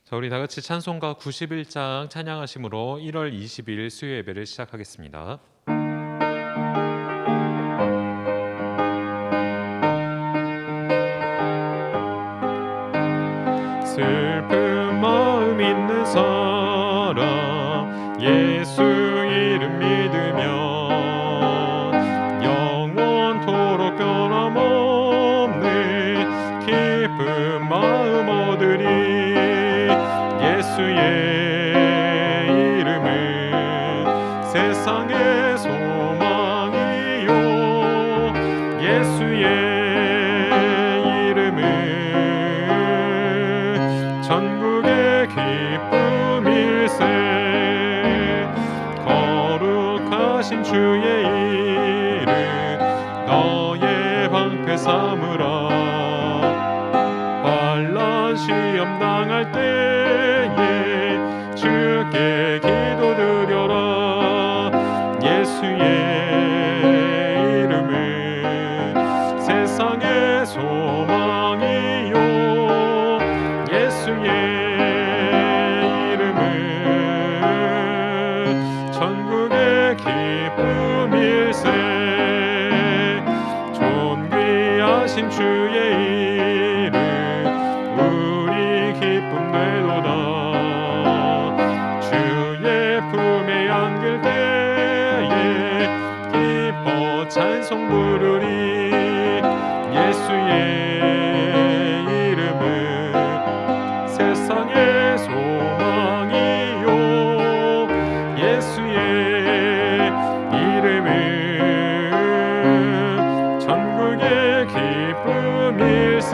자, 우리 다 같이 찬송가 91장 찬양하심으로 1월 20일 수요 예배를 시작하겠습니다. 슬픈 마음 있는 사람 예수 이름 믿으면 영원토록 변함없는 기쁜 마음 얻으리. 예수의 이름은 세상의 소망이요, 예수의 이름은 전국의 기쁨일세. 거룩하신 주의 이름 너의 방패 삼으라. 환난 시험 당할 때에 주께 기도드려라. 예수의 이름은 세상의 소망이요, 예수의 이름은 전국의 기쁨일세. 존귀하신 주의 이름 우리 기쁨 되도다. 주의 품에 안길 때에 기뻐 찬송 부르리. 예수의 이름은 세상의 소망이요, 예수의 이름은 전국의 기쁨일세.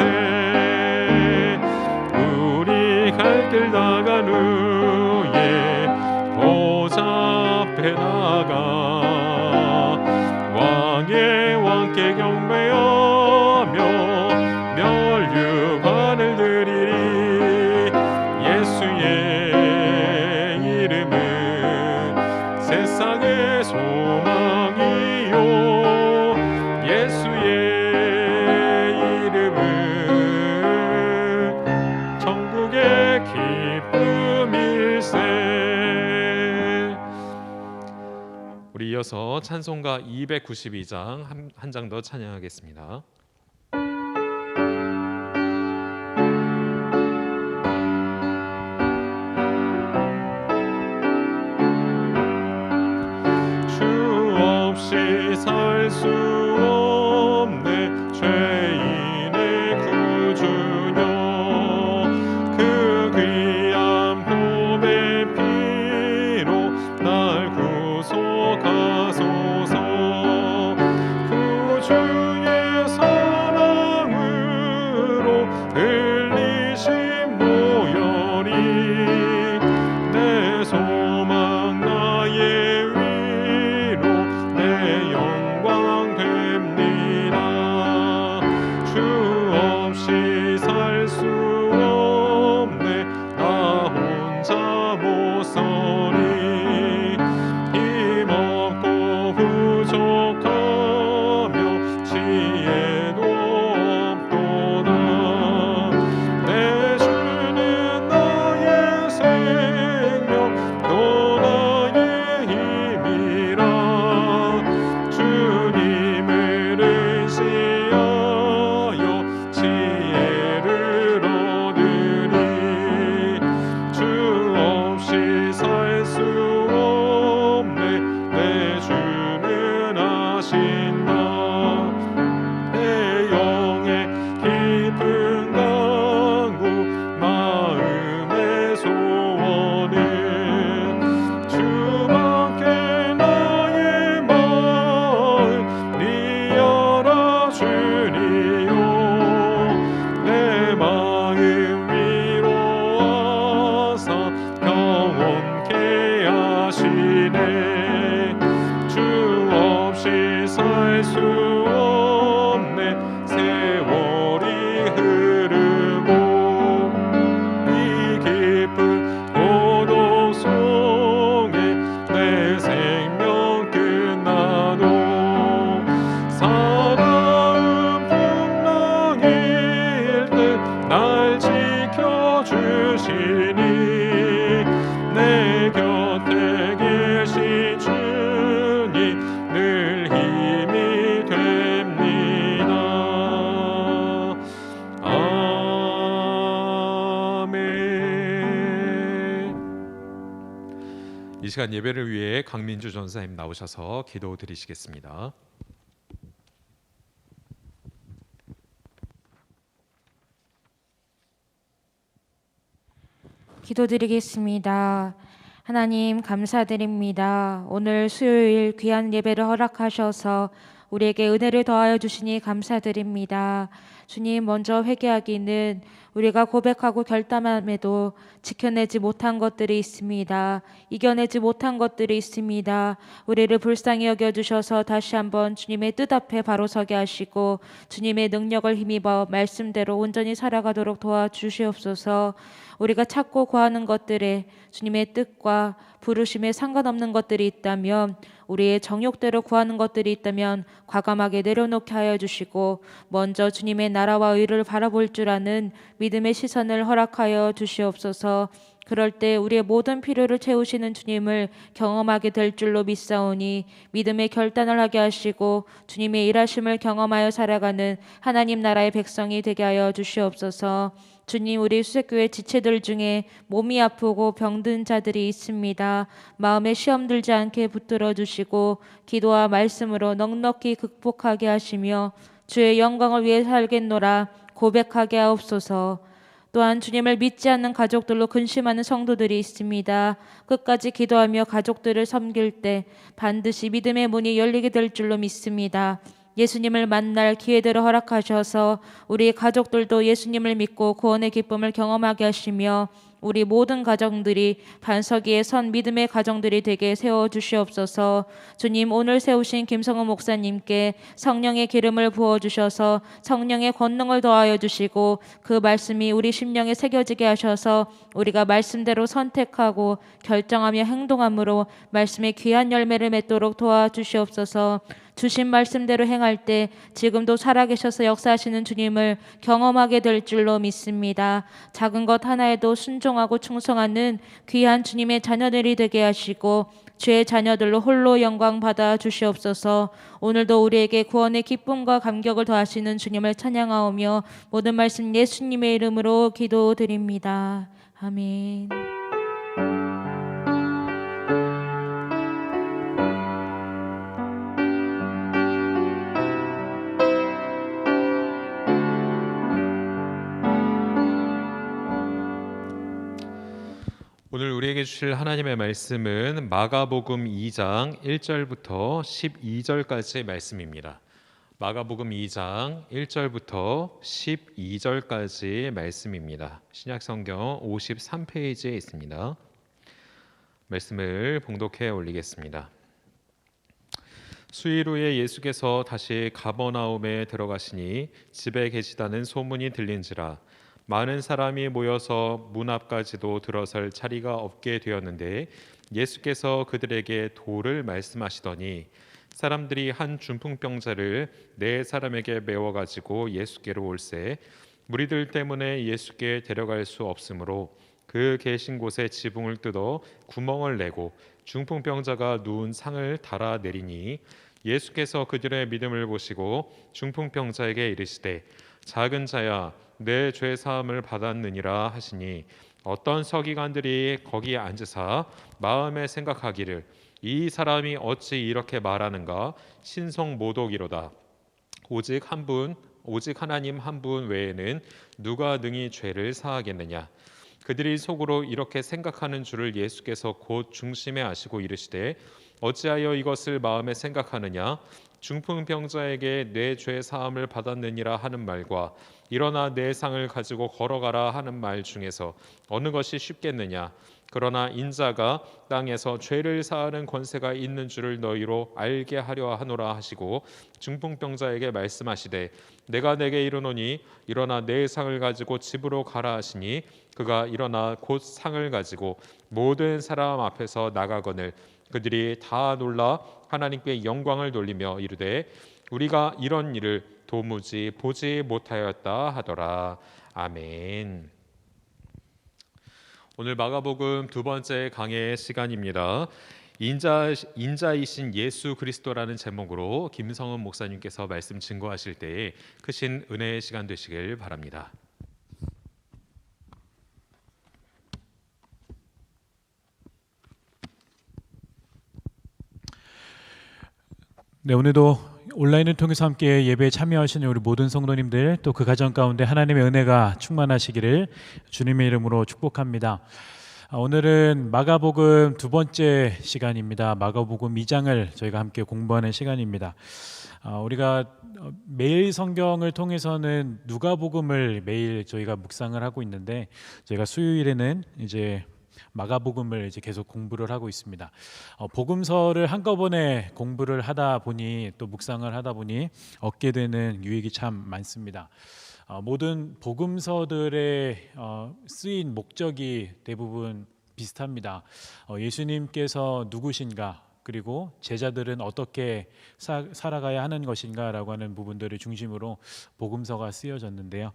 우리 갈 길 나간 후에 보좌 앞에 나가 왕의 왕께 경배하며 멸류관을 드리리. 예수의 이름은 세상의 소망이요, 예수의 이름은 전국의 기쁨일세. 우리 이어서 찬송가 292장 한 장 더 찬양하겠습니다. 주 없이 살 수 없네 죄인의 구주여. 그 귀한 보배 피로 날 구속하소서. 구주의 사랑으로 흘리신 보혈이 내 소망 나의 위로 내 영광 됩니다. 주 없이 살 수 없네 나 혼자 못 서리. 힘없고 부족하며 지혜도 없도다. 내 주는 나의 생명 또 나의 힘이라. 주님을 의지하여 지혜를 얻으리. 주 없이 살 수 없네 내 주는 아신다. 내 영의 깊은 강구 마음의 소원은 주밖에 나의 마음 네 열어주니요. 내 마음 위로하사 평온케 하시네. 주 없이 살 수 없네 세월이 흐르고 이 깊은 고독 속에 내 생명 끝나도 사나운 풍랑일 듯 날 지켜주시 내 곁에 계신 주님 늘 힘이 됩니다. 아멘. 이 시간 예배를 위해 강민주 전사님 나오셔서 기도 드리시겠습니다. 기도드리겠습니다. 하나님 감사드립니다. 오늘 수요일 귀한 예배를 허락하셔서 우리에게 은혜를 더하여 주시니 감사드립니다. 주님, 먼저 회개하기는 우리가 고백하고 결단함에도 지켜내지 못한 것들이 있습니다. 이겨내지 못한 것들이 있습니다. 우리를 불쌍히 여겨주셔서 다시 한번 주님의 뜻 앞에 바로 서게 하시고 주님의 능력을 힘입어 말씀대로 온전히 살아가도록 도와주시옵소서. 우리가 찾고 구하는 것들에 주님의 뜻과 부르심에 상관없는 것들이 있다면, 우리의 정욕대로 구하는 것들이 있다면 과감하게 내려놓게 하여 주시고 먼저 주님의 나라와 의를 바라볼 줄 아는 믿음의 시선을 허락하여 주시옵소서. 그럴 때 우리의 모든 필요를 채우시는 주님을 경험하게 될 줄로 믿사오니 믿음의 결단을 하게 하시고 주님의 일하심을 경험하여 살아가는 하나님 나라의 백성이 되게 하여 주시옵소서. 주님, 우리 수색교회 지체들 중에 몸이 아프고 병든 자들이 있습니다. 마음에 시험 들지 않게 붙들어 주시고 기도와 말씀으로 넉넉히 극복하게 하시며 주의 영광을 위해 살겠노라 고백하게 하옵소서. 또한 주님을 믿지 않는 가족들로 근심하는 성도들이 있습니다. 끝까지 기도하며 가족들을 섬길 때 반드시 믿음의 문이 열리게 될 줄로 믿습니다. 예수님을 만날 기회들을 허락하셔서 우리 가족들도 예수님을 믿고 구원의 기쁨을 경험하게 하시며 우리 모든 가정들이 반석 위에 선 믿음의 가정들이 되게 세워주시옵소서. 주님, 오늘 세우신 김성은 목사님께 성령의 기름을 부어주셔서 성령의 권능을 더하여 주시고 그 말씀이 우리 심령에 새겨지게 하셔서 우리가 말씀대로 선택하고 결정하며 행동함으로 말씀의 귀한 열매를 맺도록 도와주시옵소서. 주신 말씀대로 행할 때 지금도 살아계셔서 역사하시는 주님을 경험하게 될 줄로 믿습니다. 작은 것 하나에도 순종하고 충성하는 귀한 주님의 자녀들이 되게 하시고 주의 자녀들로 홀로 영광 받아 주시옵소서. 오늘도 우리에게 구원의 기쁨과 감격을 더하시는 주님을 찬양하오며 모든 말씀 예수님의 이름으로 기도드립니다. 아멘. 오늘 우리에게 주실 하나님의 말씀은 마가복음 2장 1절부터 12절까지의 말씀입니다. 마가복음 2장 1절부터 12절까지의 말씀입니다. 신약성경 53페이지에 있습니다. 말씀을 봉독해 올리겠습니다. 수일 후에 예수께서 다시 가버나움에 들어가시니 집에 계시다는 소문이 들린지라 많은 사람이 모여서 문 앞까지도 들어설 자리가 없게 되었는데 예수께서 그들에게 도를 말씀하시더니 사람들이 한 중풍병자를 네 사람에게 메워 가지고 예수께로 올세 무리들 때문에 예수께 데려갈 수 없으므로 그 계신 곳에 지붕을 뜯어 구멍을 내고 중풍병자가 누운 상을 달아 내리니 예수께서 그들의 믿음을 보시고 중풍병자에게 이르시되 작은 자야 내 죄 사함을 받았느니라 하시니 어떤 서기관들이 거기에 앉으사 마음에 생각하기를 이 사람이 어찌 이렇게 말하는가 신성모독이로다. 오직 하나님 한 분 외에는 누가 능히 죄를 사하겠느냐. 그들이 속으로 이렇게 생각하는 줄을 예수께서 곧 중심에 아시고 이르시되 어찌하여 이것을 마음에 생각하느냐. 중풍병자에게 내 죄 사함을 받았느니라 하는 말과 일어나 내 상을 가지고 걸어가라 하는 말 중에서 어느 것이 쉽겠느냐. 그러나 인자가 땅에서 죄를 사하는 권세가 있는 줄을 너희로 알게 하려 하노라 하시고 중풍병자에게 말씀하시되 내가 내게 이르노니 일어나 내 상을 가지고 집으로 가라 하시니 그가 일어나 곧 상을 가지고 모든 사람 앞에서 나가거늘 그들이 다 놀라 하나님께 영광을 돌리며 이르되 우리가 이런 일을 도무지 보지 못하였다 하더라. 아멘. 오늘 마가복음 두 번째 강해 시간입니다. 인자이신 예수 그리스도라는 제목으로 김성은 목사님께서 말씀 증거하실 때에 크신 은혜의 시간 되시길 바랍니다. 네, 오늘도 온라인을 통해서 함께 예배에 참여하시는 우리 모든 성도님들, 또 그 가정 가운데 하나님의 은혜가 충만하시기를 주님의 이름으로 축복합니다. 오늘은 마가복음 두 번째 시간입니다. 마가복음 2장을 저희가 함께 공부하는 시간입니다. 우리가 매일 성경을 통해서는 누가복음을 매일 저희가 묵상을 하고 있는데, 저희가 수요일에는 이제 마가복음을 이제 계속 공부를 하고 있습니다. 복음서를 한꺼번에 공부를 하다 보니, 또 묵상을 하다 보니 얻게 되는 유익이 참 많습니다. 모든 복음서들의 쓰인 목적이 대부분 비슷합니다. 예수님께서 누구신가, 그리고 제자들은 어떻게 살아가야 하는 것인가라고 하는 부분들을 중심으로 복음서가 쓰여졌는데요.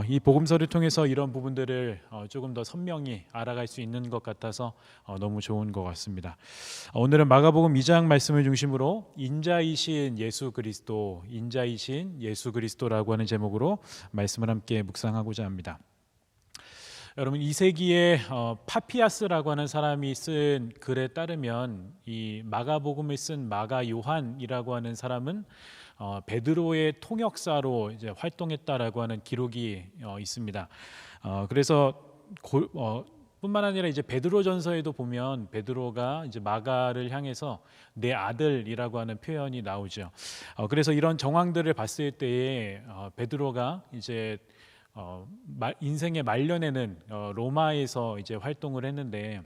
이 복음서를 통해서 이런 부분들을 조금 더 선명히 알아갈 수 있는 것 같아서 너무 좋은 것 같습니다. 오늘은 마가복음 2장 말씀을 중심으로 인자이신 예수 그리스도라고 하는 제목으로 말씀을 함께 묵상하고자 합니다. 여러분, 2세기에 파피아스라고 하는 사람이 쓴 글에 따르면 이 마가복음을 쓴 마가 요한이라고 하는 사람은 베드로의 통역사로 이제 활동했다라고 하는 기록이 있습니다. 그래서 뿐만 아니라 이제 베드로전서에도 보면 베드로가 이제 마가를 향해서 내 아들이라고 하는 표현이 나오죠. 그래서 이런 정황들을 봤을 때에 베드로가 이제 인생의 말년에는 로마에서 이제 활동을 했는데,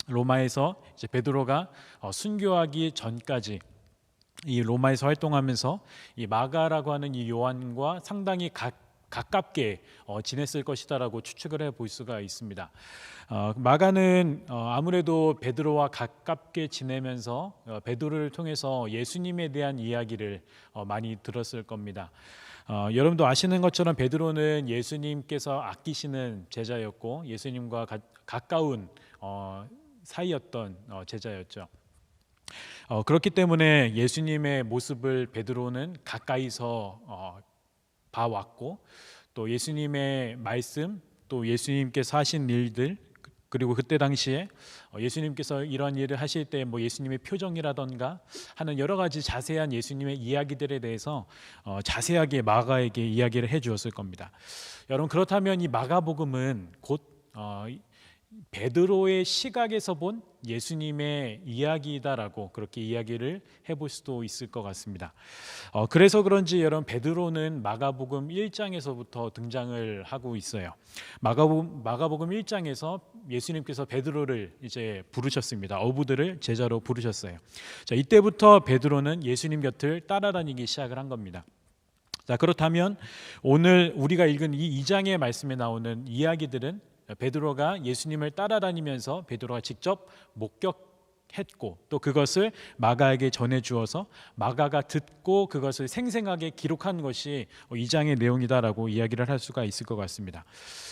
로마에서 이제 베드로가 순교하기 전까지 이 로마에서 활동하면서 이 마가라고 하는 이 요한과 상당히 가깝게 지냈을 것이다라고 추측을 해볼 수가 있습니다. 마가는 아무래도 베드로와 가깝게 지내면서 베드로를 통해서 예수님에 대한 이야기를 많이 들었을 겁니다. 여러분도 아시는 것처럼 베드로는 예수님께서 아끼시는 제자였고 예수님과 가까운 사이였던 제자였죠. 그렇기 때문에 예수님의 모습을 베드로는 가까이서 봐왔고, 또 예수님의 말씀, 또 예수님께서 하신 일들, 그리고 그때 당시에 예수님께서 이런 일을 하실 때 뭐 예수님의 표정이라던가 하는 여러 가지 자세한 예수님의 이야기들에 대해서 자세하게 마가에게 이야기를 해 주었을 겁니다. 여러분, 그렇다면 이 마가복음은 곧 베드로의 시각에서 본 예수님의 이야기다라고 그렇게 이야기를 해볼 수도 있을 것 같습니다. 그래서 그런지 여러분, 베드로는 마가복음 1장에서부터 등장을 하고 있어요. 마가복음 1장에서 예수님께서 베드로를 이제 부르셨습니다. 어부들을 제자로 부르셨어요. 자, 이때부터 베드로는 예수님 곁을 따라다니기 시작을 한 겁니다. 자, 그렇다면 오늘 우리가 읽은 이 2장의 말씀에 나오는 이야기들은 베드로가 예수님을 따라다니면서 베드로가 직접 목격했고, 또 그것을 마가에게 전해 주어서 마가가 듣고 그것을 생생하게 기록한 것이 2장의 내용이다라고 이야기를 할 수가 있을 것 같습니다.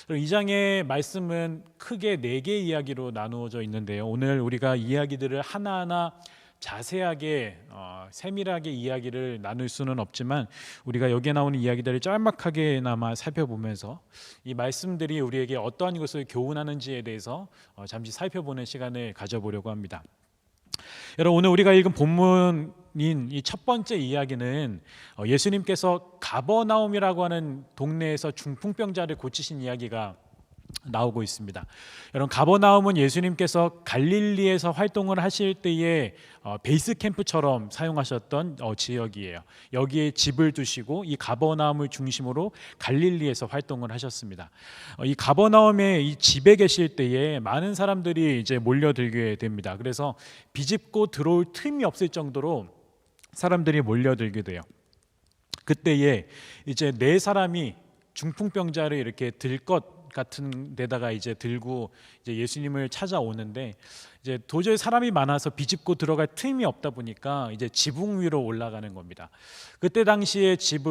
2장의 말씀은 크게 4개의 이야기로 나누어져 있는데요. 오늘 우리가 이야기들을 하나하나 자세하게 세밀하게 이야기를 나눌 수는 없지만, 우리가 여기에 나오는 이야기들을 짤막하게나마 살펴보면서 이 말씀들이 우리에게 어떠한 것을 교훈하는지에 대해서 잠시 살펴보는 시간을 가져보려고 합니다. 여러분, 오늘 우리가 읽은 본문인 이 첫 번째 이야기는 예수님께서 가버나움이라고 하는 동네에서 중풍병자를 고치신 이야기가 나오고 있습니다. 여러분, 가버나움은 예수님께서 갈릴리에서 활동을 하실 때에 베이스 캠프처럼 사용하셨던 지역이에요. 여기에 집을 두시고 이 가버나움을 중심으로 갈릴리에서 활동을 하셨습니다. 이 가버나움에 이 집에 계실 때에 많은 사람들이 이제 몰려들게 됩니다. 그래서 비집고 들어올 틈이 없을 정도로 사람들이 몰려들게 돼요. 그때에 이제 4사람이 중풍병자를 이렇게 들 것 같은 데다가 이제 들고 이제 예수님을 찾아오는데, 이제 도저히 사람이 많아서 비집고 들어갈 틈이 없다 보니까 이제 지붕 위로 올라가는 겁니다. 그때 당시에 집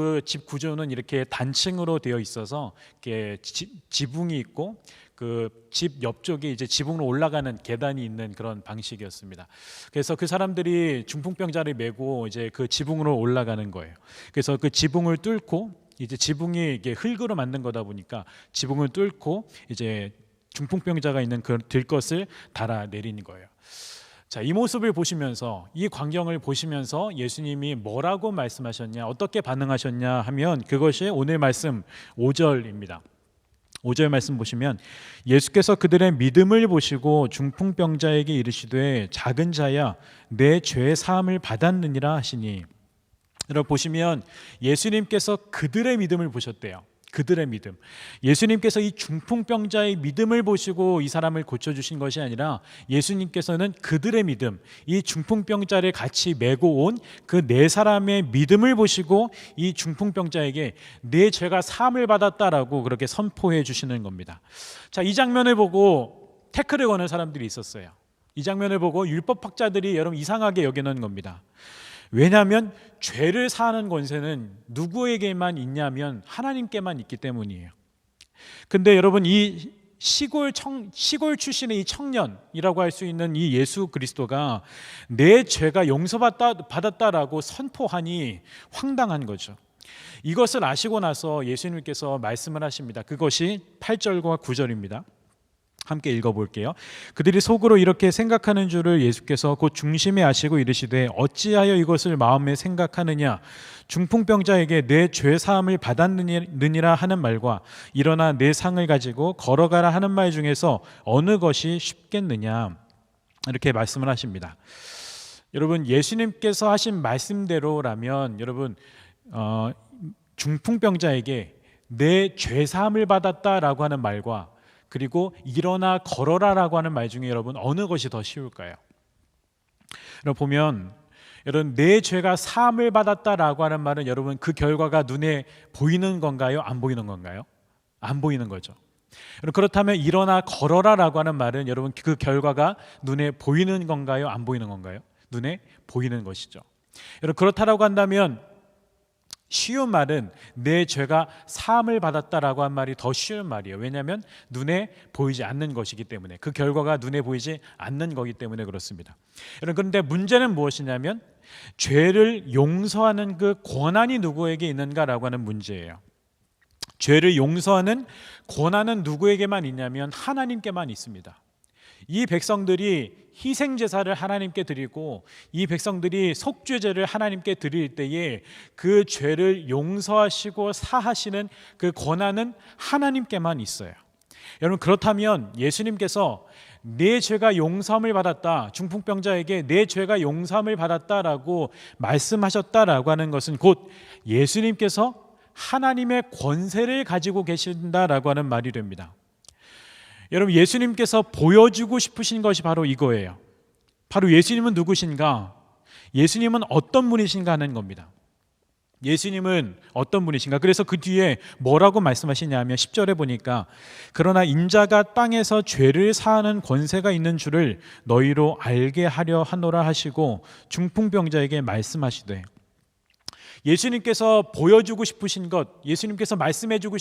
구조는 이렇게 단층으로 되어 있어서 이렇게 지붕이 있고, 그 집 옆쪽에 이제 지붕으로 올라가는 계단이 있는 그런 방식이었습니다. 그래서 그 사람들이 중풍병자를 메고 이제 그 지붕으로 올라가는 거예요. 그래서 그 지붕을 뚫고 이제 지붕이 이게 흙으로 만든 거다 보니까 지붕을 뚫고 이제 중풍병자가 있는 그 들것을 달아 내리는 거예요. 자, 이 모습을 보시면서 이 광경을 보시면서 예수님이 뭐라고 말씀하셨냐, 어떻게 반응하셨냐 하면 그것이 오늘 말씀 5절입니다. 5절 말씀 보시면 예수께서 그들의 믿음을 보시고 중풍병자에게 이르시되 작은 자야 내 죄 사함을 받았느니라 하시니, 여러분 보시면 예수님께서 그들의 믿음을 보셨대요. 그들의 믿음. 예수님께서 이 중풍병자의 믿음을 보시고 이 사람을 고쳐주신 것이 아니라 예수님께서는 그들의 믿음, 이 중풍병자를 같이 메고 온 그 네 사람의 믿음을 보시고 이 중풍병자에게 내 죄가 사함을 받았다라고 그렇게 선포해 주시는 겁니다. 자, 이 장면을 보고 태클을 거는 사람들이 있었어요. 이 장면을 보고 율법학자들이 여러분 이상하게 여기는 겁니다. 왜냐하면 죄를 사하는 권세는 누구에게만 있냐면 하나님께만 있기 때문이에요. 근데 여러분 이 시골 출신의 이 청년이라고 할 수 있는 이 예수 그리스도가 내 죄가 용서받았다라고 선포하니 황당한 거죠. 이것을 아시고 나서 예수님께서 말씀을 하십니다. 그것이 8절과 9절입니다. 함께 읽어볼게요. 그들이 속으로 이렇게 생각하는 줄을 예수께서 곧 중심에 아시고 이르시되 어찌하여 이것을 마음에 생각하느냐, 중풍병자에게 내 죄 사함을 받았느니라 하는 말과 일어나 내 상을 가지고 걸어가라 하는 말 중에서 어느 것이 쉽겠느냐, 이렇게 말씀을 하십니다. 여러분 예수님께서 하신 말씀대로라면 여러분 중풍병자에게 내 죄 사함을 받았다라고 하는 말과 그리고 일어나 걸어라라고 하는 말 중에 여러분 어느 것이 더 쉬울까요? 여러분 보면 여러분 내 죄가 사함을 받았다라고 하는 말은 여러분 그 결과가 눈에 보이는 건가요? 안 보이는 건가요? 안 보이는 거죠. 여러분 그렇다면 일어나 걸어라라고 하는 말은 여러분 그 결과가 눈에 보이는 건가요? 안 보이는 건가요? 눈에 보이는 것이죠. 여러분 그렇다라고 한다면 쉬운 말은 내 죄가 사함을 받았다라고 한 말이 더 쉬운 말이에요. 왜냐하면 눈에 보이지 않는 것이기 때문에, 그 결과가 눈에 보이지 않는 거기 때문에 그렇습니다. 여러분 그런데 문제는 무엇이냐면 죄를 용서하는 그 권한이 누구에게 있는가라고 하는 문제예요. 죄를 용서하는 권한은 누구에게만 있냐면 하나님께만 있습니다. 이 백성들이 희생제사를 하나님께 드리고 이 백성들이 속죄제를 하나님께 드릴 때에 그 죄를 용서하시고 사하시는 그 권한은 하나님께만 있어요. 여러분 그렇다면 예수님께서 내 죄가 용서함을 받았다, 중풍병자에게 내 죄가 용서함을 받았다라고 말씀하셨다라고 하는 것은 곧 예수님께서 하나님의 권세를 가지고 계신다라고 하는 말이 됩니다. 여러분 예수님께서 보여주고 싶으신 것이 바로 이거예요. 바로 예수님은 누구신가? 예수님은 어떤 분이신가 하는 겁니다. 예수님은 어떤 분이신가? 그래서 그 뒤에 뭐라고 말씀하시냐면 10절에 보니까 그러나 인자가 땅에서 죄를 사하는 권세가 있는 줄을 너희로 알게 하려 하노라 하시고 중풍병자에게 말씀하시되, 예수님께서 보여주고 싶으신 것, 예수님께서 말씀해주고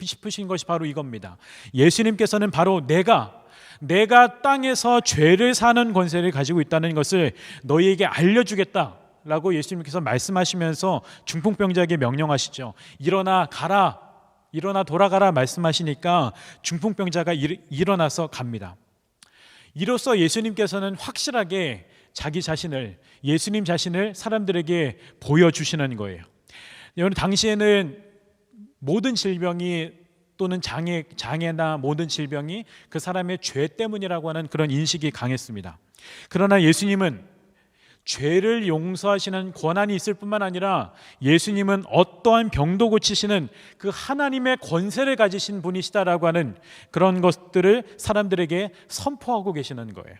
싶으신 것이 바로 이겁니다. 예수님께서는 바로 내가 땅에서 죄를 사는 권세를 가지고 있다는 것을 너희에게 알려주겠다라고 예수님께서 말씀하시면서 중풍병자에게 명령하시죠. 일어나 가라, 일어나 돌아가라 말씀하시니까 중풍병자가 일어나서 갑니다. 이로써 예수님께서는 확실하게 자기 자신을, 예수님 자신을 사람들에게 보여주시는 거예요. 여러분 당시에는 모든 질병이 또는 장애나 모든 질병이 그 사람의 죄 때문이라고 하는 그런 인식이 강했습니다. 그러나 예수님은 죄를 용서하시는 권한이 있을 뿐만 아니라 예수님은 어떠한 병도 고치시는 그 하나님의 권세를 가지신 분이시다라고 하는 그런 것들을 사람들에게 선포하고 계시는 거예요.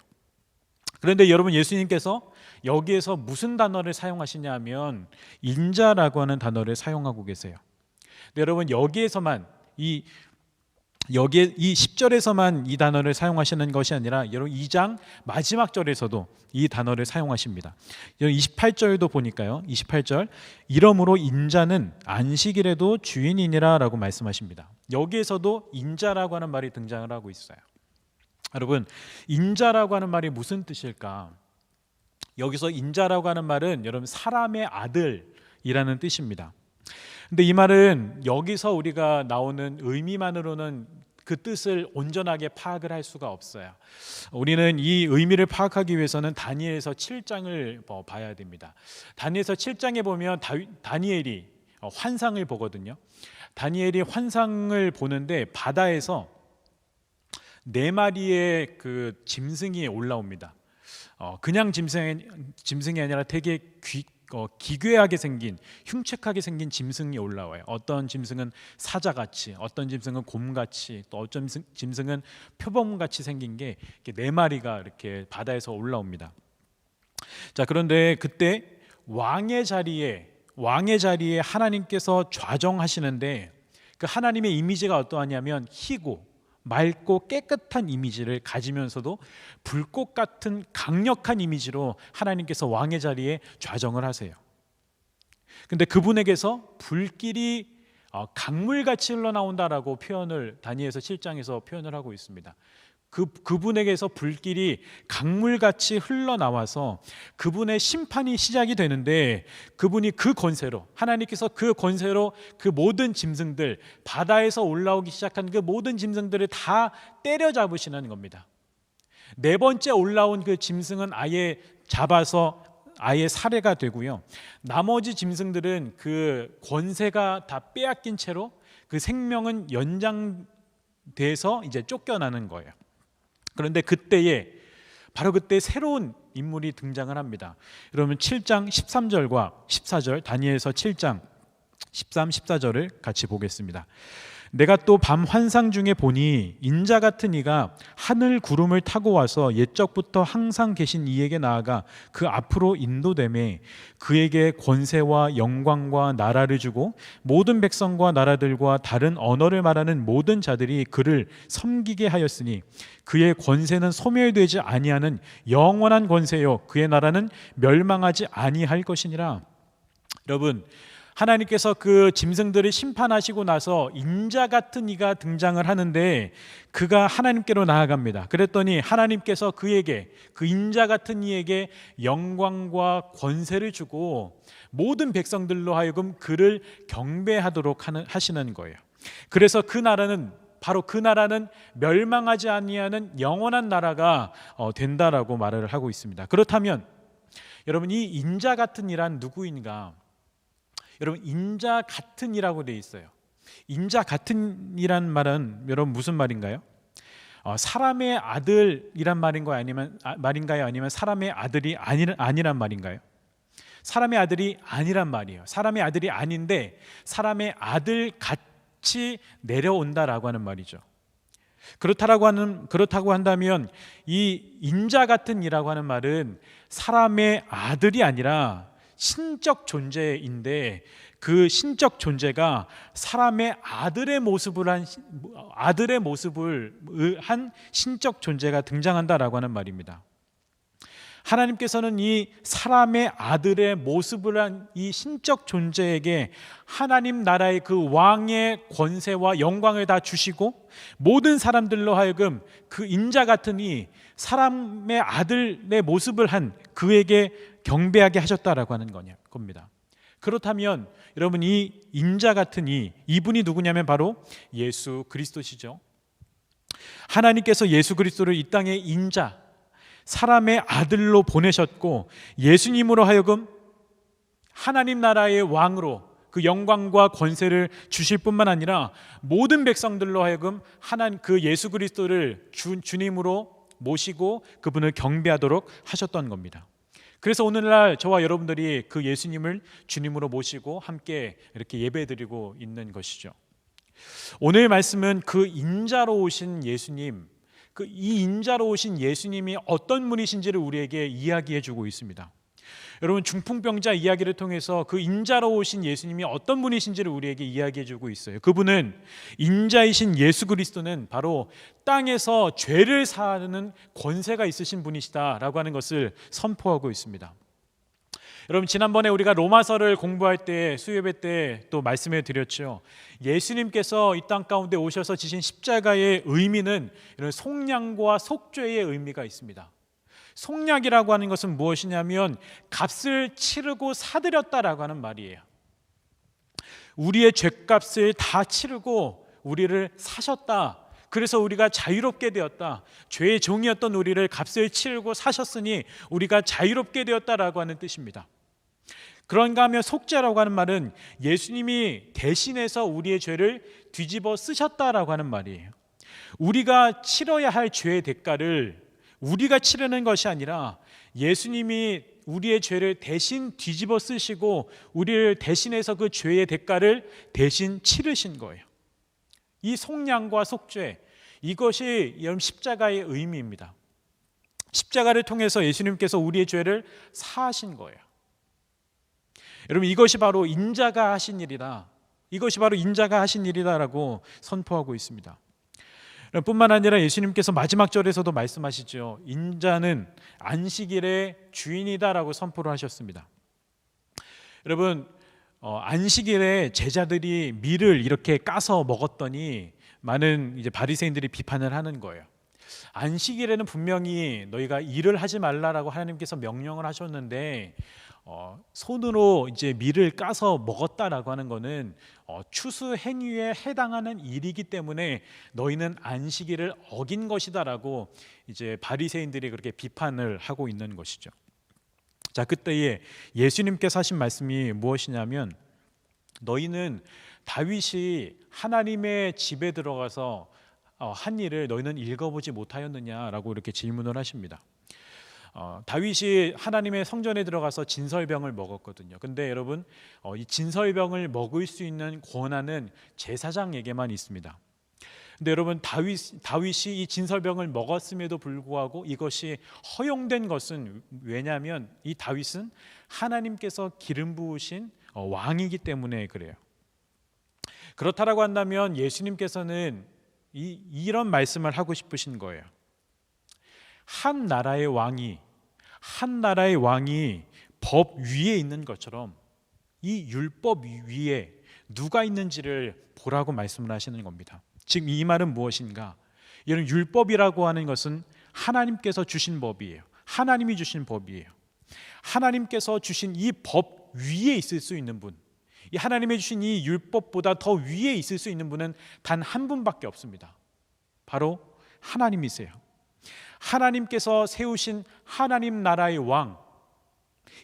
그런데 여러분 예수님께서 여기에서 무슨 단어를 사용하시냐 하면 인자라고 하는 단어를 사용하고 계세요. 근데 여러분 여기에서만 이 여기에 이 10절에서만 이 단어를 사용하시는 것이 아니라 여러분 2장 마지막 절에서도 이 단어를 사용하십니다. 28절도 보니까요. 28절 이러므로 인자는 안식일에도 주인이니라 라고 말씀하십니다. 여기에서도 인자라고 하는 말이 등장을 하고 있어요. 여러분 인자라고 하는 말이 무슨 뜻일까? 여기서 인자라고 하는 말은 여러분 사람의 아들이라는 뜻입니다. 근데 이 말은 여기서 우리가 나오는 의미만으로는 그 뜻을 온전하게 파악을 할 수가 없어요. 우리는 이 의미를 파악하기 위해서는 다니엘서 7장을 봐야 됩니다. 다니엘서 7장에 보면 다니엘이 환상을 보거든요. 다니엘이 환상을 보는데 바다에서 4마리의 그 짐승이 올라옵니다. 그냥 짐승이 아니라 되게 기괴하게 생긴, 흉측하게 생긴 짐승이 올라와요. 어떤 짐승은 사자같이, 어떤 짐승은 곰같이, 또 어떤 짐승은 표범같이 생긴 게 4마리가 이렇게 바다에서 올라옵니다. 자, 그런데 그때 왕의 자리에 하나님께서 좌정하시는데 그 하나님의 이미지가 어떠하냐면 희고 맑고 깨끗한 이미지를 가지면서도 불꽃 같은 강력한 이미지로 하나님께서 왕의 자리에 좌정을 하세요. 근데 그분에게서 불길이 강물같이 흘러나온다라고 표현을 다니엘서 7장에서 표현을 하고 있습니다. 그분에게서 불길이 강물같이 흘러나와서 그분의 심판이 시작이 되는데 그분이 그 권세로 하나님께서 그 권세로 그 모든 짐승들 바다에서 올라오기 시작한 그 모든 짐승들을 다 때려잡으시는 겁니다. 4번째 올라온 그 짐승은 아예 잡아서 아예 살해가 되고요. 나머지 짐승들은 그 권세가 다 빼앗긴 채로 그 생명은 연장돼서 이제 쫓겨나는 거예요. 그런데 바로 그때 새로운 인물이 등장을 합니다. 여러분 7장 13절과 14절 다니엘서 7장 13, 14절을 같이 보겠습니다. 내가 또 밤 환상 중에 보니 인자 같은 이가 하늘 구름을 타고 와서 옛적부터 항상 계신 이에게 나아가 그 앞으로 인도되매 그에게 권세와 영광과 나라를 주고 모든 백성과 나라들과 다른 언어를 말하는 모든 자들이 그를 섬기게 하였으니 그의 권세는 소멸되지 아니하는 영원한 권세요 그의 나라는 멸망하지 아니할 것이니라. 여러분 하나님께서 그 짐승들을 심판하시고 나서 인자 같은 이가 등장을 하는데 그가 하나님께로 나아갑니다. 그랬더니 하나님께서 그에게 그 인자 같은 이에게 영광과 권세를 주고 모든 백성들로 하여금 그를 경배하도록 하시는 거예요. 그래서 그 나라는 멸망하지 아니하는 영원한 나라가 된다라고 말을 하고 있습니다. 그렇다면 여러분 이 인자 같은 이란 누구인가? 여러분 인자 같은이라고 되어 있어요. 인자 같은이란 말은 여러분 무슨 말인가요? 사람의 아들이란 말인가요? 아니면 사람의 아들이 아니란 말인가요? 사람의 아들이 아니란 말이에요. 사람의 아들이 아닌데 사람의 아들 같이 내려온다라고 하는 말이죠. 그렇다고 한다면 이 인자 같은이라고 하는 말은 사람의 아들이 아니라 신적 존재인데 그 신적 존재가 사람의 아들의 모습을 한 신적 존재가 등장한다라고 하는 말입니다. 하나님께서는 이 사람의 아들의 모습을 한 이 신적 존재에게 하나님 나라의 그 왕의 권세와 영광을 다 주시고 모든 사람들로 하여금 그 인자 같으니 사람의 아들의 모습을 한 그에게 경배하게 하셨다라고 하는 겁니다. 그렇다면 여러분 이 인자 같으니 이분이 누구냐면 바로 예수 그리스도시죠. 하나님께서 예수 그리스도를 이 땅에 인자 사람의 아들로 보내셨고 예수님으로 하여금 하나님 나라의 왕으로 그 영광과 권세를 주실 뿐만 아니라 모든 백성들로 하여금 하나님 그 예수 그리스도를 주님으로 모시고 그분을 경배하도록 하셨던 겁니다. 그래서 오늘날 저와 여러분들이 그 예수님을 주님으로 모시고 함께 이렇게 예배드리고 있는 것이죠. 오늘 말씀은 그 인자로 오신 예수님, 이 인자로 오신 예수님이 어떤 분이신지를 우리에게 이야기해 주고 있습니다. 여러분, 중풍병자 이야기를 통해서 그 인자로 오신 예수님이 어떤 분이신지를 우리에게 이야기해 주고 있어요. 그분은, 인자이신 예수 그리스도는 바로 땅에서 죄를 사하는 권세가 있으신 분이시다라고 하는 것을 선포하고 있습니다. 여러분, 지난번에 우리가 로마서를 공부할 때, 수요예배 때 또 말씀해 드렸죠. 예수님께서 이 땅 가운데 오셔서 지신 십자가의 의미는 이런 속량과 속죄의 의미가 있습니다. 속량이라고 하는 것은 무엇이냐면 값을 치르고 사들였다라고 하는 말이에요. 우리의 죄값을 다 치르고 우리를 사셨다. 그래서 우리가 자유롭게 되었다. 죄의 종이었던 우리를 값을 치르고 사셨으니 우리가 자유롭게 되었다라고 하는 뜻입니다. 그런가 하면 속죄라고 하는 말은 예수님이 대신해서 우리의 죄를 뒤집어 쓰셨다라고 하는 말이에요. 우리가 치러야 할 죄의 대가를 우리가 치르는 것이 아니라 예수님이 우리의 죄를 대신 뒤집어 쓰시고 우리를 대신해서 그 죄의 대가를 대신 치르신 거예요. 이 속량과 속죄, 이것이 여러분 십자가의 의미입니다. 십자가를 통해서 예수님께서 우리의 죄를 사하신 거예요. 여러분, 이것이 바로 인자가 하신 일이다. 이것이 바로 인자가 하신 일이다라고 선포하고 있습니다. 뿐만 아니라 예수님께서 마지막 절에서도 말씀하시죠. 인자는 안식일의 주인이다라고 선포를 하셨습니다. 여러분, 안식일에 제자들이 밀을 이렇게 까서 먹었더니 많은 이제 바리새인들이 비판을 하는 거예요. 안식일에는 분명히 너희가 일을 하지 말라라고 하나님께서 명령을 하셨는데 손으로 이제 밀을 까서 먹었다라고 하는 것은 추수 행위에 해당하는 일이기 때문에 너희는 안식일을 어긴 것이다라고 이제 바리새인들이 그렇게 비판을 하고 있는 것이죠. 자, 그때에 예수님께서 하신 말씀이 무엇이냐면, 너희는 다윗이 하나님의 집에 들어가서 한 일을 너희는 읽어보지 못하였느냐라고 이렇게 질문을 하십니다. 다윗이 하나님의 성전에 들어가서 진설병을 먹었거든요. 근데 여러분, 이 진설병을 먹을 수 있는 권한은 제사장에게만 있습니다. 근데 여러분, 다윗이 이 진설병을 먹었음에도 불구하고 이것이 허용된 것은, 왜냐하면 이 다윗은 하나님께서 기름 부으신 왕이기 때문에 그래요. 그렇다라고 한다면 예수님께서는 이런 말씀을 하고 싶으신 거예요. 한 나라의 왕이 법 위에 있는 것처럼 이 율법 위에 누가 있는지를 보라고 말씀을 하시는 겁니다. 지금 이 말은 무엇인가? 이런 율법이라고 하는 것은 하나님께서 주신 법이에요. 하나님이 주신 법이에요. 하나님께서 주신 이 법 위에 있을 수 있는 분, 이 하나님이 주신 이 율법보다 더 위에 있을 수 있는 분은 단 한 분밖에 없습니다. 바로 하나님이세요. 하나님께서 세우신 하나님 나라의 왕,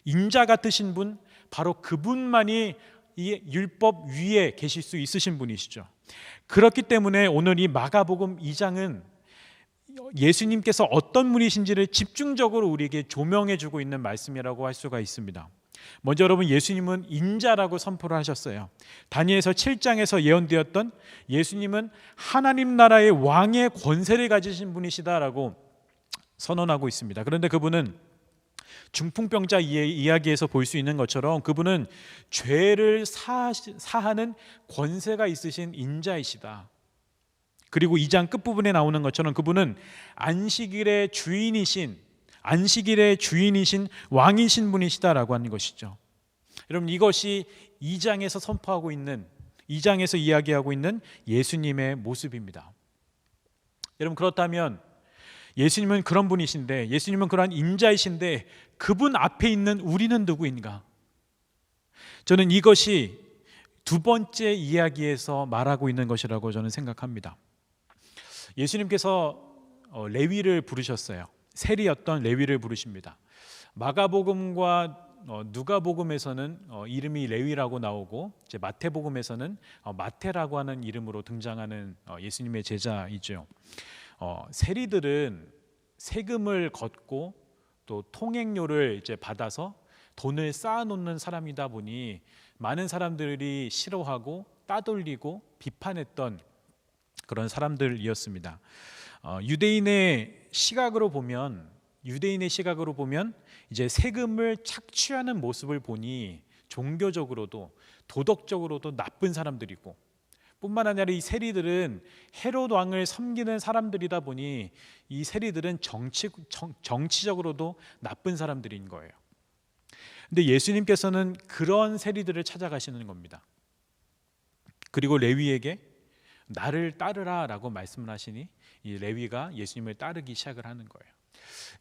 인자 같으신 분, 바로 그분만이 이 율법 위에 계실 수 있으신 분이시죠. 그렇기 때문에 오늘 이 마가복음 2장은 예수님께서 어떤 분이신지를 집중적으로 우리에게 조명해 주고 있는 말씀이라고 할 수가 있습니다. 먼저 여러분, 예수님은 인자라고 선포를 하셨어요. 다니엘서 7장에서 예언되었던 예수님은 하나님 나라의 왕의 권세를 가지신 분이시다라고 선언하고 있습니다. 그런데 그분은 중풍병자 이야기에서 볼 수 있는 것처럼 그분은 죄를 사하는 권세가 있으신 인자이시다. 그리고 2장 끝부분에 나오는 것처럼 그분은 안식일의 주인이신 왕이신 분이시다라고 하는 것이죠. 여러분, 이것이 2장에서 선포하고 있는, 2장에서 이야기하고 있는 예수님의 모습입니다. 여러분, 그렇다면 예수님은 그런 분이신데, 예수님은 그러한 인자이신데 그분 앞에 있는 우리는 누구인가? 저는 이것이 두 번째 이야기에서 말하고 있는 것이라고 저는 생각합니다. 예수님께서 레위를 부르셨어요. 세리였던 레위를 부르십니다. 마가복음과 누가복음에서는 이름이 레위라고 나오고, 이제 마태복음에서는 마태라고 하는 이름으로 등장하는 예수님의 제자이죠. 세리들은 세금을 걷고 또 통행료를 이제 받아서 돈을 쌓아놓는 사람이다 보니 많은 사람들이 싫어하고 따돌리고 비판했던 그런 사람들이었습니다. 유대인의 시각으로 보면 유대인의 시각으로 보면 이제 세금을 착취하는 모습을 보니 종교적으로도 도덕적으로도 나쁜 사람들이고, 뿐만 아니라 이 세리들은 헤롯 왕을 섬기는 사람들이다 보니 이 세리들은 정치적으로도 나쁜 사람들인 거예요. 근데 예수님께서는 그런 세리들을 찾아가시는 겁니다. 그리고 레위에게 나를 따르라 라고 말씀을 하시니 이 레위가 예수님을 따르기 시작을 하는 거예요.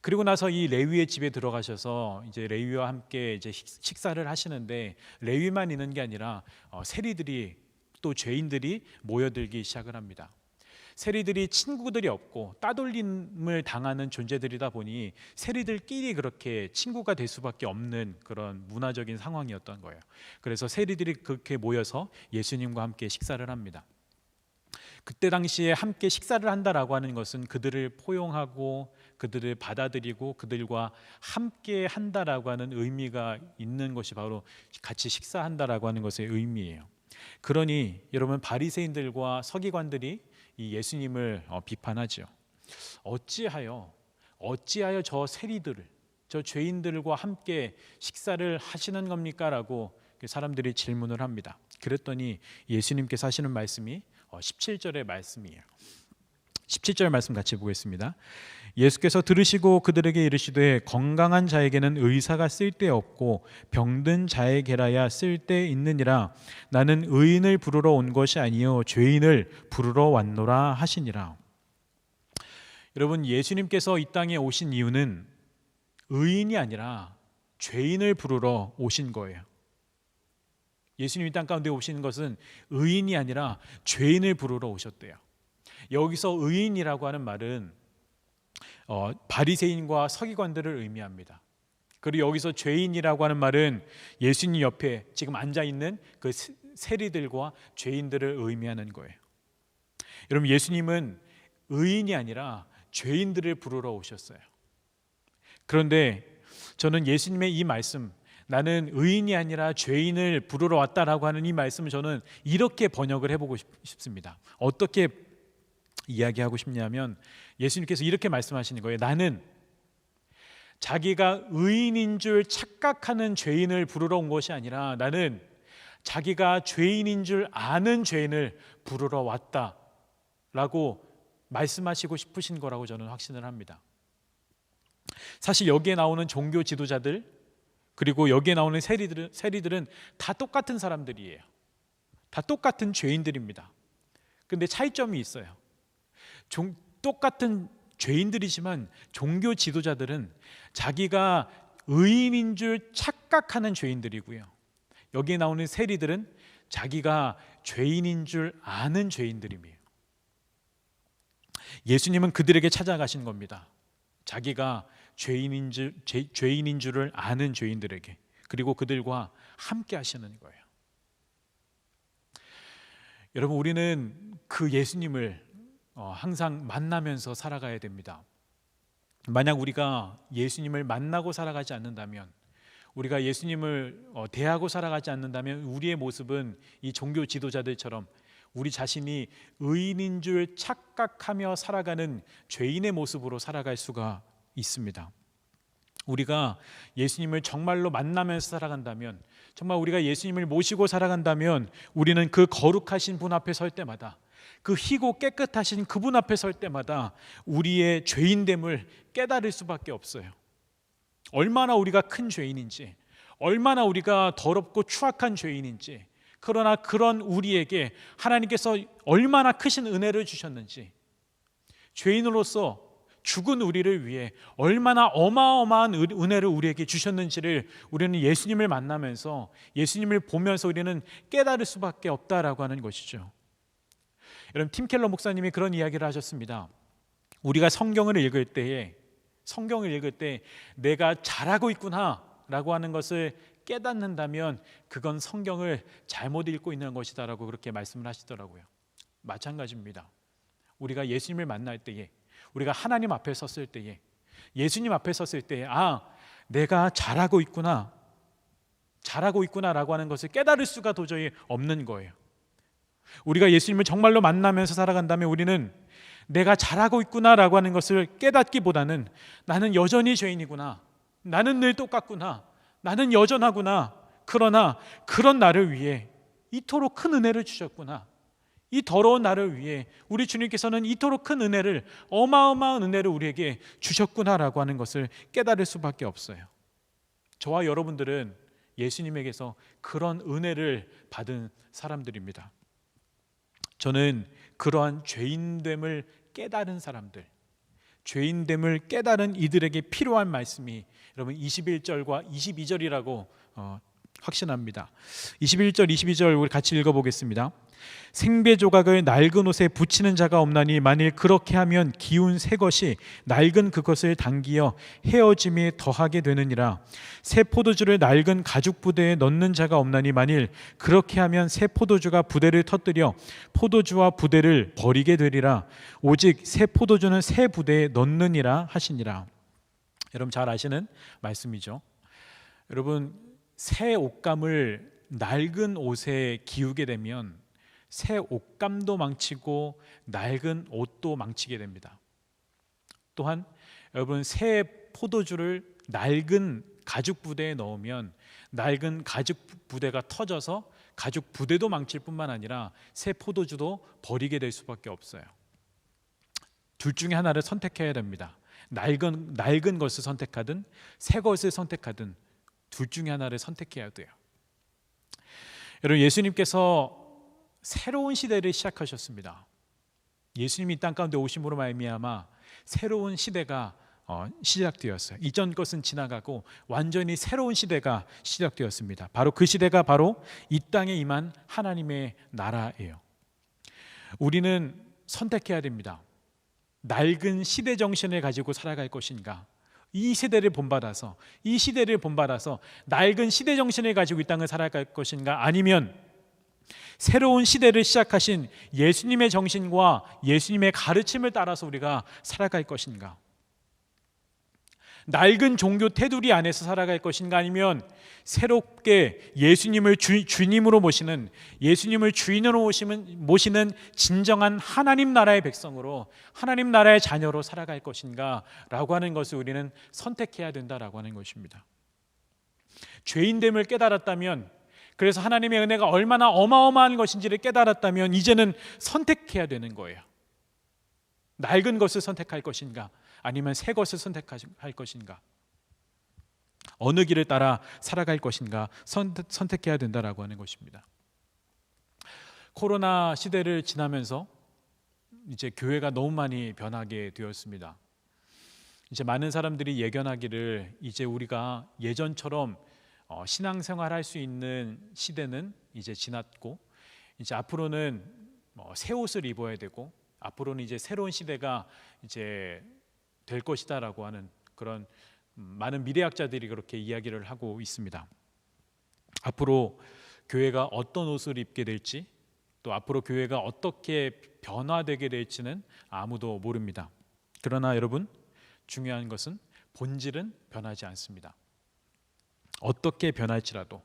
그리고 나서 이 레위의 집에 들어가셔서 이제 레위와 함께 이제 식사를 하시는데, 레위만 있는 게 아니라 세리들이 또 죄인들이 모여들기 시작을 합니다. 세리들이 친구들이 없고 따돌림을 당하는 존재들이다 보니 세리들끼리 그렇게 친구가 될 수밖에 없는 그런 문화적인 상황이었던 거예요. 그래서 세리들이 그렇게 모여서 예수님과 함께 식사를 합니다. 그때 당시에 함께 식사를 한다라고 하는 것은 그들을 포용하고 그들을 받아들이고 그들과 함께 한다라고 하는 의미가 있는 것이 바로 같이 식사한다라고 하는 것의 의미예요. 그러니 여러분, 바리새인들과 서기관들이 이 예수님을 비판하죠. 어찌하여 저 세리들을, 저 죄인들과 함께 식사를 하시는 겁니까? 라고 사람들이 질문을 합니다. 그랬더니 예수님께서 하시는 말씀이 17절의 말씀이에요. 17절 말씀 같이 보겠습니다. 예수께서 들으시고 그들에게 이르시되 건강한 자에게는 의사가 쓸데없고 병든 자에게라야 쓸데있느니라. 나는 의인을 부르러 온 것이 아니요 죄인을 부르러 왔노라 하시니라. 여러분, 예수님께서 이 땅에 오신 이유는 의인이 아니라 죄인을 부르러 오신 거예요. 예수님이 땅 가운데 오신 것은 의인이 아니라 죄인을 부르러 오셨대요. 여기서 의인이라고 하는 말은 바리새인과 서기관들을 의미합니다. 그리고 여기서 죄인이라고 하는 말은 예수님 옆에 지금 앉아있는 그 세리들과 죄인들을 의미하는 거예요. 여러분, 예수님은 의인이 아니라 죄인들을 부르러 오셨어요. 그런데 저는 예수님의 이 말씀, 나는 의인이 아니라 죄인을 부르러 왔다라고 하는 이 말씀을 저는 이렇게 번역을 해보고 싶습니다. 어떻게 이야기하고 싶냐면 예수님께서 이렇게 말씀하시는 거예요. 나는 자기가 의인인 줄 착각하는 죄인을 부르러 온 것이 아니라 나는 자기가 죄인인 줄 아는 죄인을 부르러 왔다라고 말씀하시고 싶으신 거라고 저는 확신을 합니다. 사실 여기에 나오는 종교 지도자들 그리고 여기에 나오는 세리들은 다 똑같은 사람들이에요. 다 똑같은 죄인들입니다. 그런데 차이점이 있어요. 똑같은 죄인들이지만 종교 지도자들은 자기가 의인인 줄 착각하는 죄인들이고요, 여기에 나오는 세리들은 자기가 죄인인 줄 아는 죄인들이에요. 예수님은 그들에게 찾아가신 겁니다. 자기가 죄인인 줄을 아는 죄인들에게, 그리고 그들과 함께 하시는 거예요. 여러분, 우리는 그 예수님을 항상 만나면서 살아가야 됩니다. 만약 우리가 예수님을 만나고 살아가지 않는다면, 우리가 예수님을 대하고 살아가지 않는다면 우리의 모습은 이 종교 지도자들처럼 우리 자신이 의인인 줄 착각하며 살아가는 죄인의 모습으로 살아갈 수가 있습니다. 우리가 예수님을 정말로 만나면서 살아간다면, 정말 우리가 예수님을 모시고 살아간다면 우리는 그 거룩하신 분 앞에 설 때마다, 그 희고 깨끗하신 그분 앞에 설 때마다 우리의 죄인됨을 깨달을 수밖에 없어요. 얼마나 우리가 큰 죄인인지, 얼마나 우리가 더럽고 추악한 죄인인지, 그러나 그런 우리에게 하나님께서 얼마나 크신 은혜를 주셨는지, 죄인으로서 죽은 우리를 위해 얼마나 어마어마한 은혜를 우리에게 주셨는지를 우리는 예수님을 만나면서, 예수님을 보면서 우리는 깨달을 수밖에 없다라고 하는 것이죠. 여러분, 팀 켈러 목사님이 그런 이야기를 하셨습니다. 우리가 성경을 읽을 때 내가 잘하고 있구나 라고 하는 것을 깨닫는다면 그건 성경을 잘못 읽고 있는 것이다 라고 그렇게 말씀을 하시더라고요. 마찬가지입니다. 우리가 예수님을 만날 때에, 우리가 하나님 앞에 섰을 때에, 예수님 앞에 섰을 때에, 내가 잘하고 있구나 라고 하는 것을 깨달을 수가 도저히 없는 거예요. 우리가 예수님을 정말로 만나면서 살아간다면 우리는 내가 잘하고 있구나라고 하는 것을 깨닫기보다는 나는 여전히 죄인이구나, 나는 늘 똑같구나, 나는 여전하구나, 그러나 그런 나를 위해 이토록 큰 은혜를 주셨구나, 이 더러운 나를 위해 우리 주님께서는 이토록 큰 은혜를, 어마어마한 은혜를 우리에게 주셨구나라고 하는 것을 깨달을 수밖에 없어요. 저와 여러분들은 예수님에게서 그런 은혜를 받은 사람들입니다. 저는 그러한 죄인됨을 깨달은 사람들, 죄인됨을 깨달은 이들에게 필요한 말씀이 여러분 21절과 22절이라고 확신합니다. 21절, 22절 우리 같이 읽어보겠습니다. 생배 조각을 낡은 옷에 붙이는 자가 없나니 만일 그렇게 하면 기운 새 것이 낡은 그것을 당기어 헤어짐에 더하게 되느니라. 새 포도주를 낡은 가죽 부대에 넣는 자가 없나니 만일 그렇게 하면 새 포도주가 부대를 터뜨려 포도주와 부대를 버리게 되리라. 오직 새 포도주는 새 부대에 넣느니라 하시니라. 여러분 잘 아시는 말씀이죠. 여러분 새 옷감을 낡은 옷에 기우게 되면 새 옷감도 망치고 낡은 옷도 망치게 됩니다. 또한 여러분 새 포도주를 낡은 가죽 부대에 넣으면 낡은 가죽 부대가 터져서 가죽 부대도 망칠 뿐만 아니라 새 포도주도 버리게 될 수밖에 없어요. 둘 중에 하나를 선택해야 됩니다. 낡은 것을 선택하든 새 것을 선택하든 둘 중에 하나를 선택해야 돼요. 여러분 예수님께서 새로운 시대를 시작하셨습니다. 예수님이 이 땅 가운데 오심으로 말미암아 새로운 시대가 시작되었어요. 이전 것은 지나가고 완전히 새로운 시대가 시작되었습니다. 바로 그 시대가 바로 이 땅에 임한 하나님의 나라예요. 우리는 선택해야 됩니다. 낡은 시대 정신을 가지고 살아갈 것인가, 이 시대를 본받아서 낡은 시대 정신을 가지고 이 땅을 살아갈 것인가, 아니면 새로운 시대를 시작하신 예수님의 정신과 예수님의 가르침을 따라서 우리가 살아갈 것인가, 낡은 종교 테두리 안에서 살아갈 것인가, 아니면 새롭게 예수님을 주님으로 모시는, 예수님을 주인으로 모시는 진정한 하나님 나라의 백성으로, 하나님 나라의 자녀로 살아갈 것인가 라고 하는 것을 우리는 선택해야 된다라고 하는 것입니다. 죄인됨을 깨달았다면, 그래서 하나님의 은혜가 얼마나 어마어마한 것인지를 깨달았다면 이제는 선택해야 되는 거예요. 낡은 것을 선택할 것인가, 아니면 새 것을 선택할 것인가, 어느 길을 따라 살아갈 것인가 선택해야 된다라고 하는 것입니다. 코로나 시대를 지나면서 이제 교회가 너무 많이 변하게 되었습니다. 이제 많은 사람들이 예견하기를 이제 우리가 예전처럼 신앙생활 할 수 있는 시대는 이제 지났고, 이제 앞으로는 새 옷을 입어야 되고, 앞으로는 이제 새로운 시대가 이제 될 것이다라고 하는 그런 많은 미래학자들이 그렇게 이야기를 하고 있습니다. 앞으로 교회가 어떤 옷을 입게 될지, 또 앞으로 교회가 어떻게 변화되게 될지는 아무도 모릅니다. 그러나 여러분, 중요한 것은 본질은 변하지 않습니다. 어떻게 변할지라도,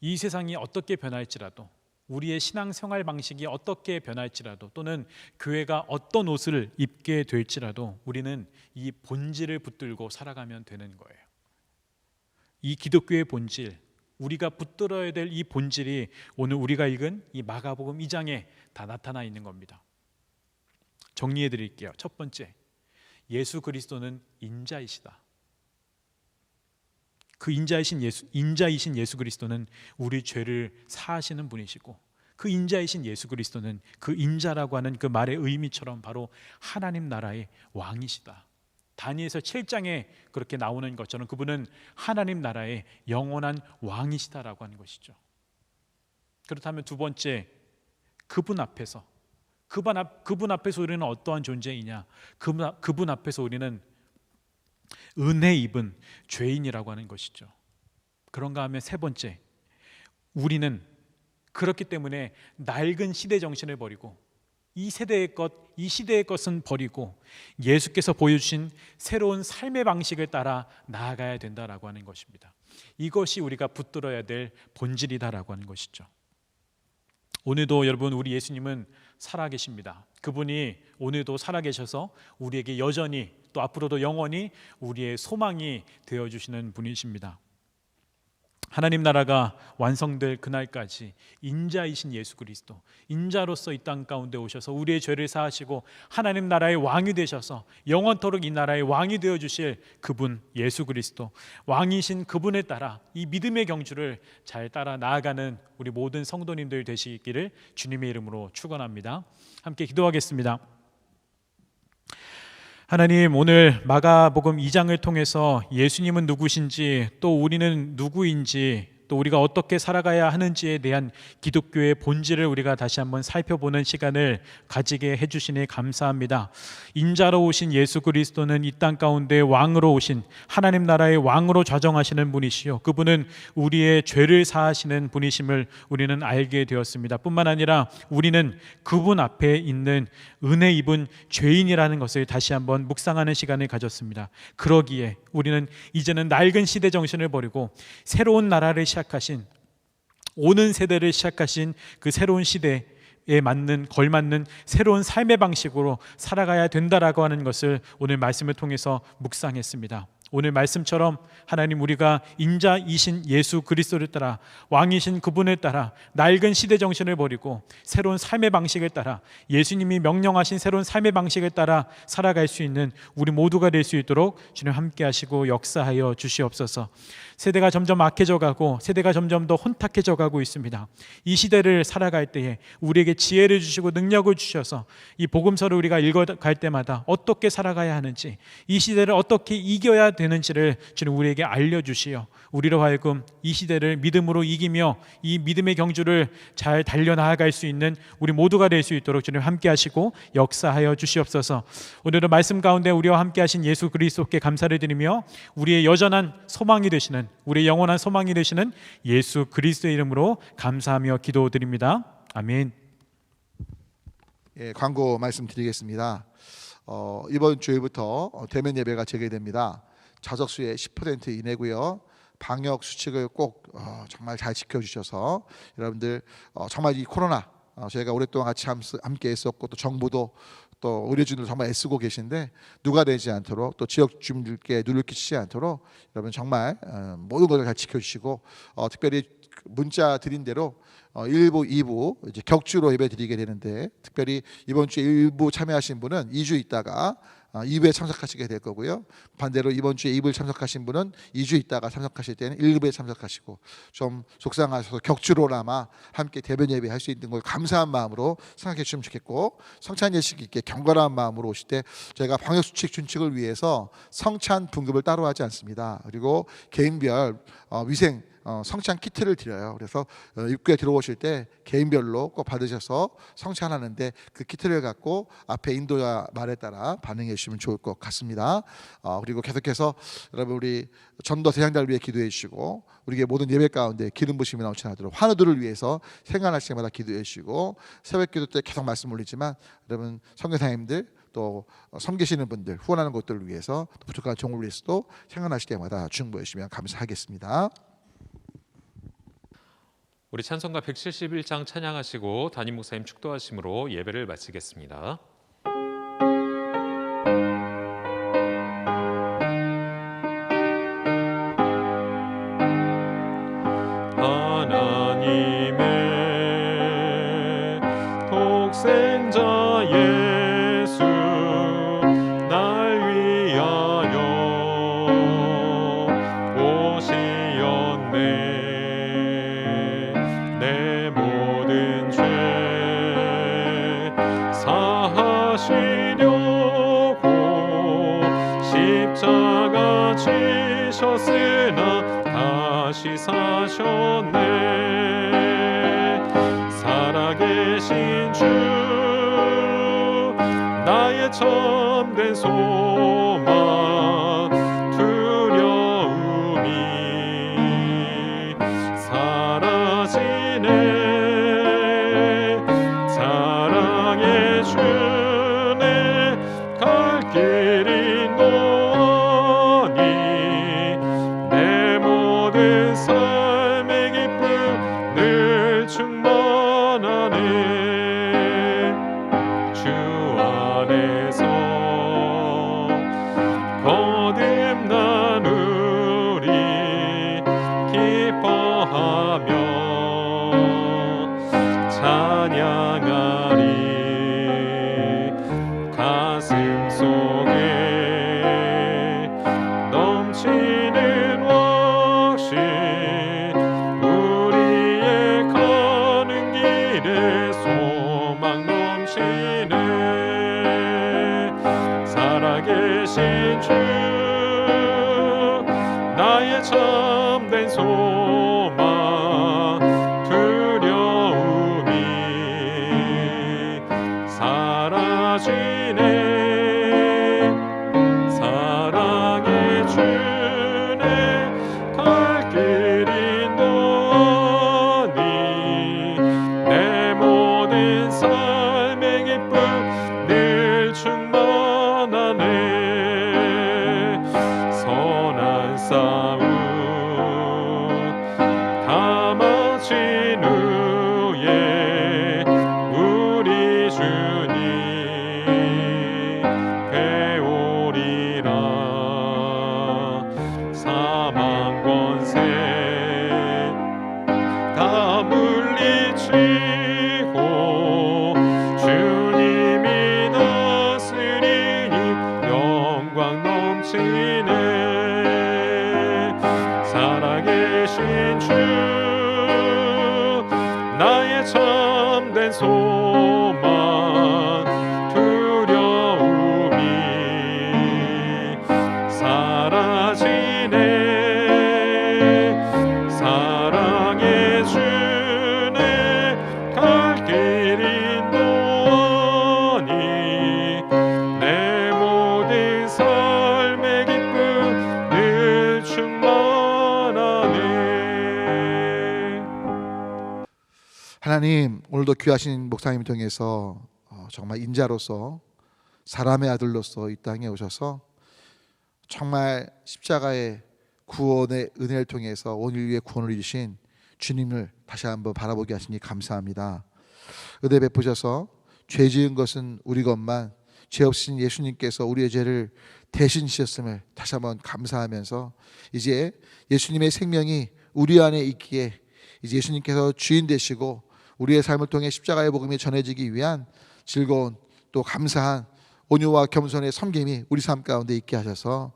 이 세상이 어떻게 변할지라도, 우리의 신앙생활 방식이 어떻게 변할지라도, 또는 교회가 어떤 옷을 입게 될지라도 우리는 이 본질을 붙들고 살아가면 되는 거예요. 이 기독교의 본질, 우리가 붙들어야 될 이 본질이 오늘 우리가 읽은 이 마가복음 2장에 다 나타나 있는 겁니다. 정리해 드릴게요. 첫 번째, 예수 그리스도는 인자이시다. 그 인자이신 예수 그리스도는 우리 죄를 사하시는 분이시고, 그 인자이신 예수 그리스도는, 그 인자라고 하는 그 말의 의미처럼 바로 하나님 나라의 왕이시다. 다니엘서 7장에 그렇게 나오는 것처럼 그분은 하나님 나라의 영원한 왕이시다라고 하는 것이죠. 그렇다면 두 번째, 그분 앞에서 우리는 어떠한 존재이냐? 그분 앞에서 우리는 은혜 입은 죄인이라고 하는 것이죠. 그런가 하면 세 번째, 우리는 그렇기 때문에 낡은 시대 정신을 버리고, 이 시대의 것은 버리고 예수께서 보여주신 새로운 삶의 방식을 따라 나아가야 된다라고 하는 것입니다. 이것이 우리가 붙들어야 될 본질이다라고 하는 것이죠. 오늘도 여러분, 우리 예수님은 살아계십니다. 그분이 오늘도 살아계셔서 우리에게 여전히 또 앞으로도 영원히 우리의 소망이 되어주시는 분이십니다. 하나님 나라가 완성될 그날까지 인자이신 예수 그리스도, 인자로서 이 땅 가운데 오셔서 우리의 죄를 사하시고 하나님 나라의 왕이 되셔서 영원토록 이 나라의 왕이 되어주실 그분 예수 그리스도, 왕이신 그분에 따라 이 믿음의 경주를 잘 따라 나아가는 우리 모든 성도님들 되시기를 주님의 이름으로 축원합니다. 함께 기도하겠습니다. 하나님, 오늘 마가복음 2장을 통해서 예수님은 누구신지, 또 우리는 누구인지, 또 우리가 어떻게 살아가야 하는지에 대한 기독교의 본질을 우리가 다시 한번 살펴보는 시간을 가지게 해주시니 감사합니다. 인자로 오신 예수 그리스도는 이 땅 가운데 왕으로 오신 하나님 나라의 왕으로 좌정하시는 분이시요, 그분은 우리의 죄를 사하시는 분이심을 우리는 알게 되었습니다. 뿐만 아니라 우리는 그분 앞에 있는 은혜 입은 죄인이라는 것을 다시 한번 묵상하는 시간을 가졌습니다. 그러기에 우리는 이제는 낡은 시대 정신을 버리고 새로운 나라를 시작하신, 오는 세대를 시작하신 그 새로운 시대에 맞는, 걸맞는 새로운 삶의 방식으로 살아가야 된다라고 하는 것을 오늘 말씀을 통해서 묵상했습니다. 오늘 말씀처럼 하나님, 우리가 인자이신 예수 그리스도를 따라, 왕이신 그분을 따라 낡은 시대 정신을 버리고 새로운 삶의 방식을 따라, 예수님이 명령하신 새로운 삶의 방식을 따라 살아갈 수 있는 우리 모두가 될 수 있도록 주님 함께 하시고 역사하여 주시옵소서. 세대가 점점 악해져 가고 세대가 점점 더 혼탁해져 가고 있습니다. 이 시대를 살아갈 때에 우리에게 지혜를 주시고 능력을 주셔서 이 복음서를 우리가 읽어갈 때마다 어떻게 살아가야 하는지, 이 시대를 어떻게 이겨야 되는지를 주님 우리에게 알려주시어 우리로 하여금 이 시대를 믿음으로 이기며 이 믿음의 경주를 잘 달려나아갈 수 있는 우리 모두가 될 수 있도록 주님 함께 하시고 역사하여 주시옵소서. 오늘은 말씀 가운데 우리와 함께 하신 예수 그리스도께 감사를 드리며 우리의 여전한 소망이 되시는, 우리의 영원한 소망이 되시는 예수 그리스도의 이름으로 감사하며 기도드립니다. 아멘. 예, 광고 말씀드리겠습니다. 이번 주일부터 대면 예배가 재개됩니다. 좌석수의 10% 이내고요. 방역 수칙을 꼭 정말 잘 지켜주셔서 여러분들 정말 이 코로나 저희가 오랫동안 같이 함께 했었고, 또 정부도 또 의료진들 정말 애쓰고 계신데 누가 되지 않도록, 또 지역 주민들께 누를 끼치지 않도록 여러분 정말 모든 것을 잘 지켜주시고, 특별히 문자 드린 대로 1부, 2부 이제 격주로 예배 드리게 되는데, 특별히 이번 주에 1부 참여하신 분은 2주 있다가 2부에 참석하시게 될 거고요. 반대로 이번 주에 2부에 참석하신 분은 2주 있다가 참석하실 때는 1부에 참석하시고, 좀 속상하셔서 격주로나마 함께 대변 예배할 수 있는 걸 감사한 마음으로 생각해 주시면 좋겠고, 성찬 예식 있게 경건한 마음으로 오실 때 저희가 방역수칙 준칙을 위해서 성찬 분급을 따로 하지 않습니다. 그리고 개인별 위생 성찬 키트를 드려요. 그래서 입구에 들어오실 때 개인별로 꼭 받으셔서 성찬하는데 그 키트를 갖고 앞에 인도자 말에 따라 반응해 주시면 좋을 것 같습니다. 그리고 계속해서 여러분 우리 전도 대상자를 위해 기도해 주시고, 우리에게 모든 예배 가운데 기름 부심이 넘쳐나도록 환우들을 위해서 생각날 때마다 기도해 주시고, 새벽 기도 때 계속 말씀 올리지만 여러분 선교사님들 또 섬기시는 분들, 후원하는 것들을 위해서, 또 부족한 종을 위해서도 생각나실 때마다 중보해 주시면 감사하겠습니다. 우리 찬송가 171장 찬양하시고 담임 목사님 축도하심으로 예배를 마치겠습니다. 하나님의 독생자 예수 날 위하여 오시었네. 내 모든 죄 사하시려고 십자가 지셨으나 다시 사셨네. 살아계신 주 나의 참된 소망, 두려움이 사라지네. 사랑의 주내 갈 길이 너니 내 모든 삶의 기쁨 늘 충만하네. 참된 소망 두려움이 사라지네. 사랑의 주네 갈 길이 너니 내 모든 삶의 기쁨 늘 충만하네. 선한 싸움 다 마친 후에 우리 주님 배우리라. 사망 권세 다 물리치고 주님이 다스리니 영광 넘치네. 살아계신 주 나의 참된 소망 두려움이 사라지네. 사랑의 주네 갈 길이 너니 내 모든 삶의 기쁨 늘 충만하네. 하나님, 오늘도 귀하신 목사님 통해서 정말 인자로서 사람의 아들로서 이 땅에 오셔서 정말 십자가의 구원의 은혜를 통해서 온 인류의 구원을 이루신 주님을 다시 한번 바라보게 하시니 감사합니다. 은혜 베푸셔서 죄 지은 것은 우리 것만 죄 없으신 예수님께서 우리의 죄를 대신 지셨음을 다시 한번 감사하면서 이제 예수님의 생명이 우리 안에 있기에 이제 예수님께서 주인 되시고 우리의 삶을 통해 십자가의 복음이 전해지기 위한 즐거운 또 감사한 온유와 겸손의 섬김이 우리 삶 가운데 있게 하셔서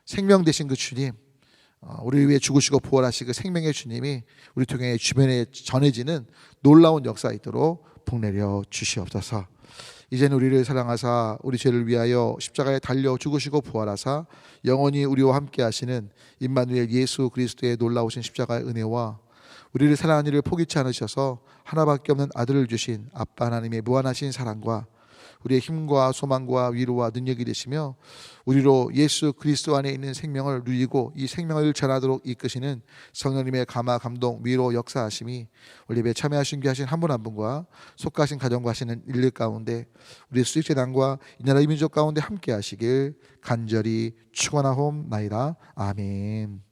생명 되신 그 주님, 우리 위해 죽으시고 부활하신 그 생명의 주님이 우리 통해 주변에 전해지는 놀라운 역사 있도록 복내려 주시옵소서. 이제는 우리를 사랑하사 우리 죄를 위하여 십자가에 달려 죽으시고 부활하사 영원히 우리와 함께 하시는 임마누엘 예수 그리스도의 놀라우신 십자가의 은혜와 우리를 사랑하는 이를 포기치 않으셔서 하나밖에 없는 아들을 주신 아빠 하나님의 무한하신 사랑과 우리의 힘과 소망과 위로와 능력이 되시며 우리로 예수 그리스도 안에 있는 생명을 누리고 이 생명을 전하도록 이끄시는 성령님의 감화 감동 위로 역사하심이 우리 예배에 참여하신 귀하신 한 분 한 분과 속가신 가정과 하시는 일들 가운데 우리 수익재단과 이 나라 이 민족 가운데 함께 하시길 간절히 축원하옵나이다. 아멘.